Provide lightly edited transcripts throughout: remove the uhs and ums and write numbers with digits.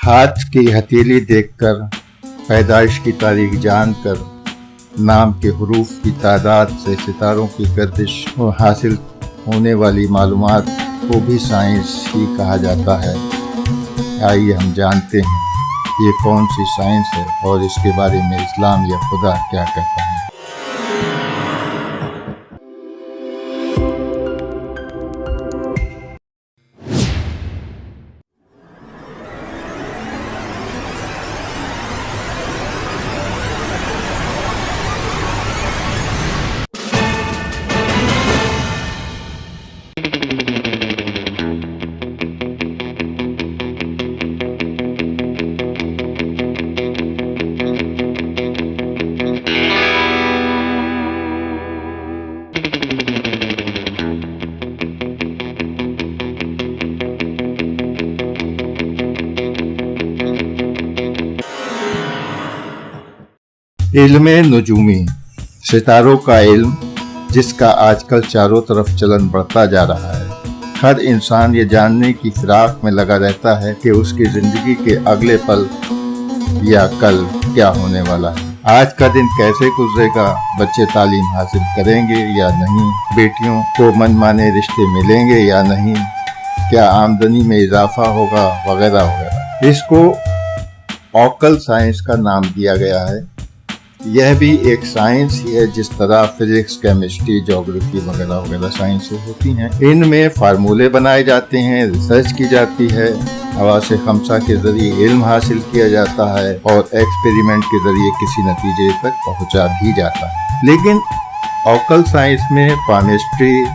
हाथ की हथेली देखकर, पैदाइश की तारीख जानकर, नाम के हुरूफ की तादाद से सितारों की गर्दिश और हासिल होने वाली मालूमात को भी साइंस ही कहा जाता है। आइए हम जानते हैं ये कौन सी साइंस है और इसके बारे में इस्लाम या खुदा क्या कहता है। इल्म नुजूमी, सितारों का इल्म जिसका आजकल चारों तरफ चलन बढ़ता जा रहा है। हर इंसान ये जानने की फिराक में लगा रहता है कि उसकी जिंदगी के अगले पल या कल क्या होने वाला है। आज का दिन कैसे गुजरेगा, बच्चे तालीम हासिल करेंगे या नहीं, बेटियों को मनमाने रिश्ते मिलेंगे या नहीं, क्या आमदनी में इजाफा होगा, वगैरह वगैरह। इसको ऑकल साइंस का नाम दिया गया है। यह भी एक साइंस ही है जिस तरह फिजिक्स, केमिस्ट्री, ज्योग्राफी वगैरह वगैरह साइंसें होती हैं। इनमें फार्मूले बनाए जाते हैं, रिसर्च की जाती है, हवासे खमसा के जरिए इल्म हासिल किया जाता है और एक्सपेरिमेंट के जरिए किसी नतीजे तक पहुंचा भी जाता है। लेकिन ऑकल साइंस में पामिस्ट्री,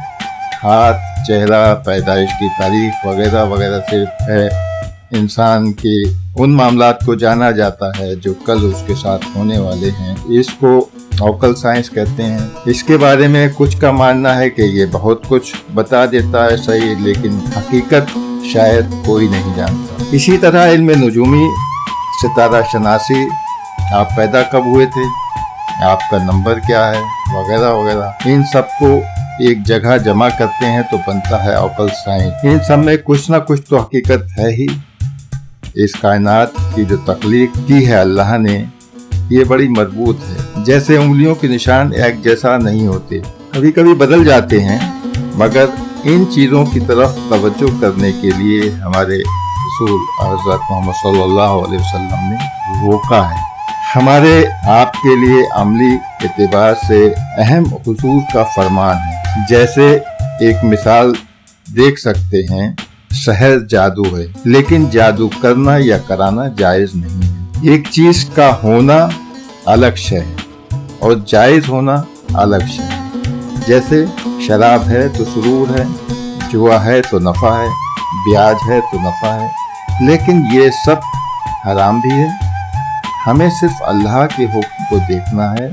हाथ, चेहरा, पैदाइश की तारीख वगैरह वगैरह से इंसान के उन मामलात को जाना जाता है जो कल उसके साथ होने वाले हैं। इसको ऑकल साइंस कहते हैं। इसके बारे में कुछ का मानना है कि ये बहुत कुछ बता देता है सही, लेकिन हकीकत शायद कोई नहीं जानता। इसी तरह इल्म नुजूमी, सितारा शनासी, आप पैदा कब हुए थे, आपका नंबर क्या है, वगैरह वगैरह, इन सबको एक जगह जमा करते हैं तो बनता है ऑकल साइंस। इन सब में कुछ ना कुछ तो हकीकत है ही। इस कायनात की जो तख्लीक की है अल्लाह ने, ये बड़ी मजबूत है। जैसे उंगलियों के निशान एक जैसा नहीं होते, कभी कभी बदल जाते हैं, मगर इन चीज़ों की तरफ तवज्जो करने के लिए हमारे रसूल हज़रत मोहम्मद सल्लल्लाहु अलैहि वसल्लम ने रोका है। हमारे आपके लिए अमली एतबार से अहम हुजूर का फरमान है। जैसे एक मिसाल देख सकते हैं, शहर जादू है, लेकिन जादू करना या कराना जायज नहीं है। एक चीज का होना अलग शय है और जायज होना अलग शय है। जैसे शराब है तो सुरूर है, जुआ है तो नफा है, ब्याज है तो नफा है, लेकिन ये सब हराम भी है। हमें सिर्फ अल्लाह के हुक्म को देखना है,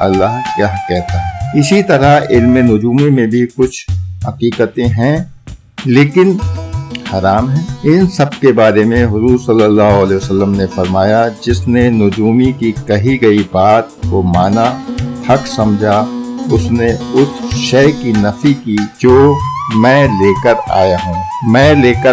अल्लाह क्या कहता है। इसी तरह इल्म नुजूमी में भी कुछ हकीकतें हैं लेकिन हराम है। इन सब के बारे में हुजूर सल्लल्लाहु अलैहि वसल्लम ने फरमाया, जिसने नुजूमी की कही गई बात को माना, हक समझा, उसने उस शय की नफी की जो मैं लेकर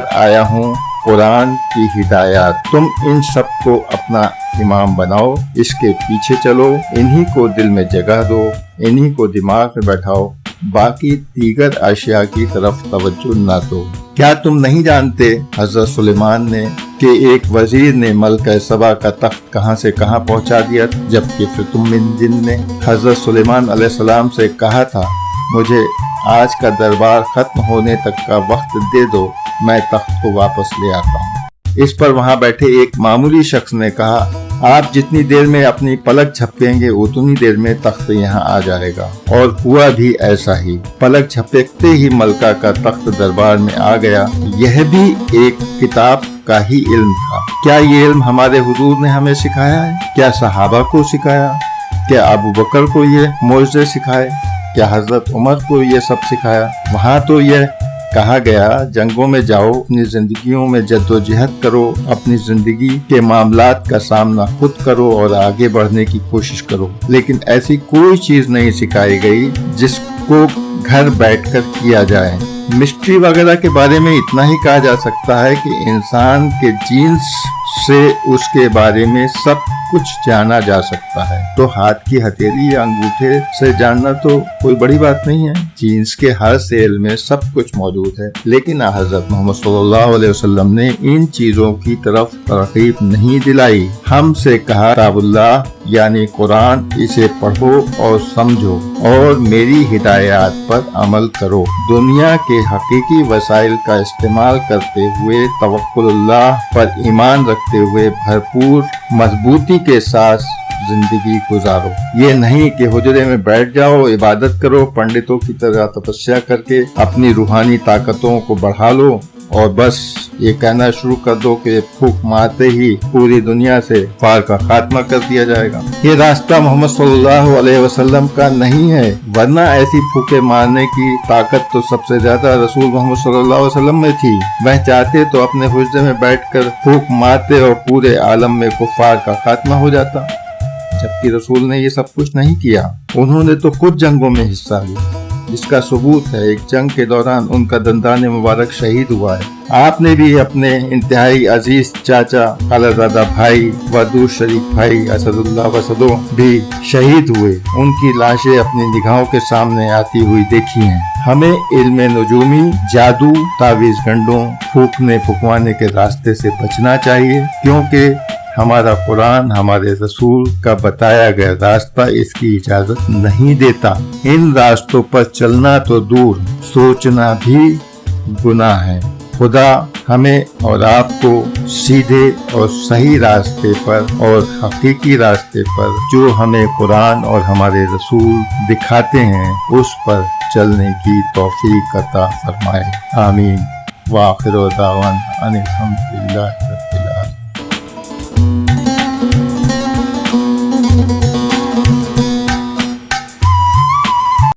आया हूँ कुरान की हिदायत। तुम इन सब को अपना इमाम बनाओ, इसके पीछे चलो, इन्हीं को दिल में जगह दो, इन्हीं को दिमाग में बैठाओ, बाकी दीगर अशिया की तरफ तवज्जो न दो। क्या तुम नहीं जानते हजरत सुलेमान ने कि एक वजीर ने मलका सबा का तख्त कहां से कहां पहुंचा दिया, जबकि फितुमिन ने हजरत सुलेमान अलैहिस्सलाम से कहा था, मुझे आज का दरबार खत्म होने तक का वक्त दे दो, मैं तख्त को वापस ले आता हूँ। इस पर वहां बैठे एक मामूली शख्स ने कहा, आप जितनी देर में अपनी पलक झपकेंगे उतनी देर में तख्त यहाँ आ जाएगा। और हुआ भी ऐसा ही, पलक झपकते ही मलका का तख्त दरबार में आ गया। यह भी एक किताब का ही इल्म था। क्या ये इल्म हमारे हुजूर ने हमें सिखाया है? क्या सहाबा को सिखाया? क्या अबू बकर को ये मौज़े सिखाए? क्या हजरत उमर को ये सब सिखाया? वहाँ तो यह कहा गया, जंगों में जाओ, अपनी जिंदगियों में जद्दोजहद करो, अपनी जिंदगी के मामलात का सामना खुद करो और आगे बढ़ने की कोशिश करो। लेकिन ऐसी कोई चीज नहीं सिखाई गई जिसको घर बैठकर किया जाए। मिस्ट्री वगैरह के बारे में इतना ही कहा जा सकता है कि इंसान के जीन्स से उसके बारे में सब कुछ जाना जा सकता है। तो हाथ की हथेली या अंगूठे से जानना तो कोई बड़ी बात नहीं है। जीन्स के हर सेल में सब कुछ मौजूद है। लेकिन हज़रत मोहम्मद सल्लल्लाहु अलैहि वसल्लम ने इन चीजों की तरफ तरगीब नहीं दिलाई। हमसे कहा किताबुल्लाह यानी कुरान, इसे पढ़ो और समझो और मेरी हिदायत पर अमल करो। दुनिया के हकीकी वसाइल का इस्तेमाल करते हुए तवक्कुलुल्लाह पर ईमान रखते हुए भरपूर मजबूती के साथ जिंदगी गुजारो। ये नहीं कि हुजरे में बैठ जाओ, इबादत करो, पंडितों की तरह तपस्या करके अपनी रूहानी ताकतों को बढ़ा लो और बस ये कहना शुरू कर दो कि फूंक मारते ही पूरी दुनिया से फार का खात्मा कर दिया जाएगा। ये रास्ता मोहम्मद सल्लल्लाहु अलैहि वसल्लम का नहीं है, वरना ऐसी फूके मारने की ताकत तो सबसे ज्यादा रसूल मोहम्मद सल्लल्लाहु अलैहि वसल्लम में थी। वह चाहते तो अपने हुज्रे में बैठकर फूंक मारते और पूरे आलम में कुफार का खात्मा हो जाता, जबकि रसूल ने ये सब कुछ नहीं किया। उन्होंने तो कुछ जंगों में हिस्सा लिया, जिसका सबूत है एक जंग के दौरान उनका दंदाने मुबारक शहीद हुआ है। आपने भी अपने इंतहाई अजीज चाचा, खालाजादा भाई व दूर शरीफ भाई असदुल्लाह वसदो भी शहीद हुए। उनकी लाशें अपनी निगाहों के सामने आती हुई देखी हैं। हमें इल्मे नुजूमी, जादू, तावीज गंडों, फूकने फुकवाने के रास्ते से बचना चाहिए, क्योंकि हमारा कुरान, हमारे रसूल का बताया गया रास्ता इसकी इजाजत नहीं देता। इन रास्तों पर चलना तो दूर, सोचना भी गुनाह है। खुदा हमें और आपको सीधे और सही रास्ते पर और हकीकी रास्ते पर जो हमें कुरान और हमारे रसूल दिखाते हैं उस पर चलने की तौफीक अता फरमाए। आमीन। व आखिर दावाना अनिल हम्दुलिल्लाह।